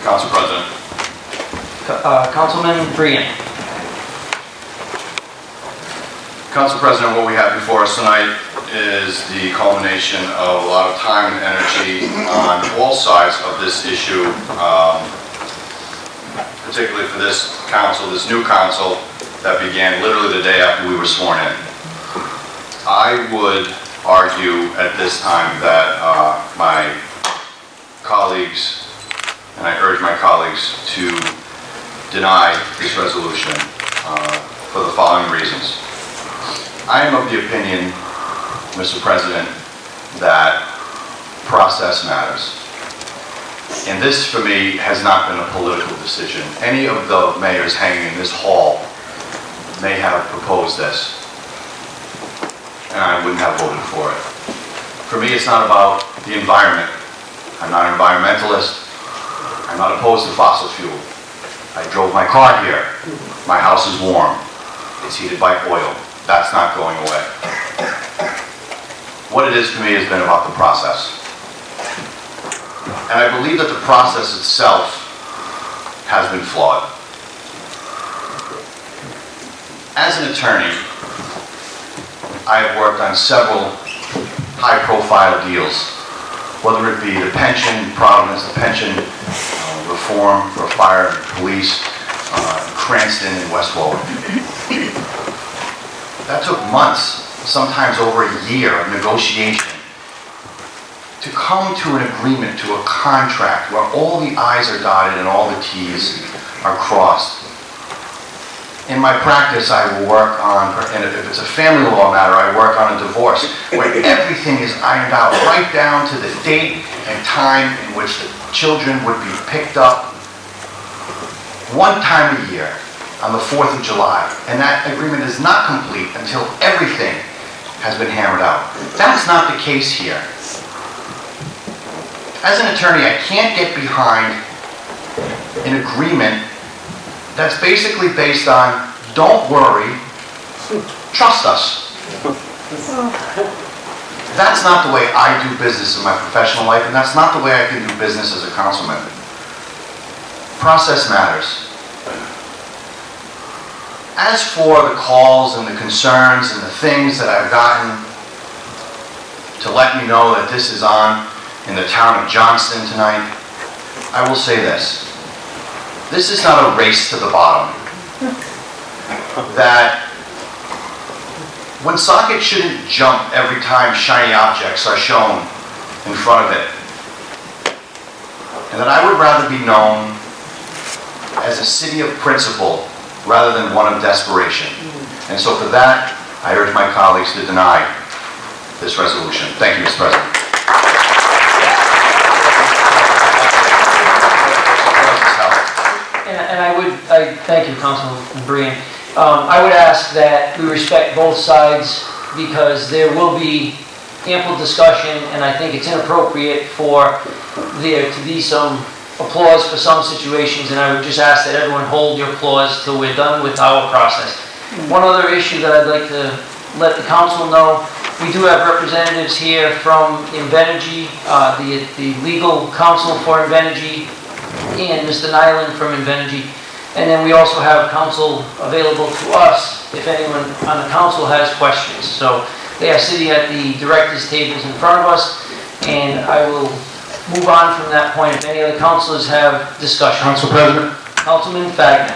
Council President. Councilman Brian. Council President, what we have before us tonight is the culmination of a lot of time and energy on all sides of this issue, particularly for this council, this new council that began literally the day after we were sworn in. I would argue at this time that my colleagues, and I urge my colleagues to deny this resolution for the following reasons. I am of the opinion, Mr. President, that process matters. And this, for me, has not been a political decision. Any of the mayors hanging in this hall may have proposed this, and I wouldn't have voted for it. For me, it's not about the environment. I'm not an environmentalist. I'm not opposed to fossil fuel. I drove my car here. My house is warm. It's heated by oil. That's not going away. What it is for me has been about the process. And I believe that the process itself has been flawed. As an attorney, I have worked on several high-profile deals, whether it be the pension, Providence, the pension reform for fire and police, Cranston and West Warwick. That took months, sometimes over a year of negotiation to come to an agreement, to a contract where all the I's are dotted and all the T's are crossed. In my practice, I will work on, and if it's a family law matter, I work on a divorce where everything is ironed out, right down to the date and time in which the children would be picked up one time a year, on the 4th of July, and that agreement is not complete until everything has been hammered out. That's not the case here. As an attorney, I can't get behind an agreement that's basically based on, don't worry, trust us. That's not the way I do business in my professional life, and that's not the way I can do business as a councilman. Process matters. As for the calls and the concerns and the things that I've gotten to let me know that this is on in the town of Johnston tonight, I will say this. This is not a race to the bottom. That Woonsocket shouldn't jump every time shiny objects are shown in front of it. And that I would rather be known as a city of principle rather than one of desperation. And so for that, I urge my colleagues to deny this resolution. Thank you, Mr. President. And I thank you, Councilman Brian. I would ask that we respect both sides because there will be ample discussion, and I think it's inappropriate for there to be some applause for some situations, and I would just ask that everyone hold your applause till we're done with our process. One other issue that I'd like to let the council know, we do have representatives here from Invenergy, the legal counsel for Invenergy, and Mr. Nyland from Invenergy. And then we also have counsel available to us if anyone on the council has questions. So they are sitting at the directors' tables in front of us, and I will move on from that point if any other councilors have discussion. Council President. Councilman Fagner.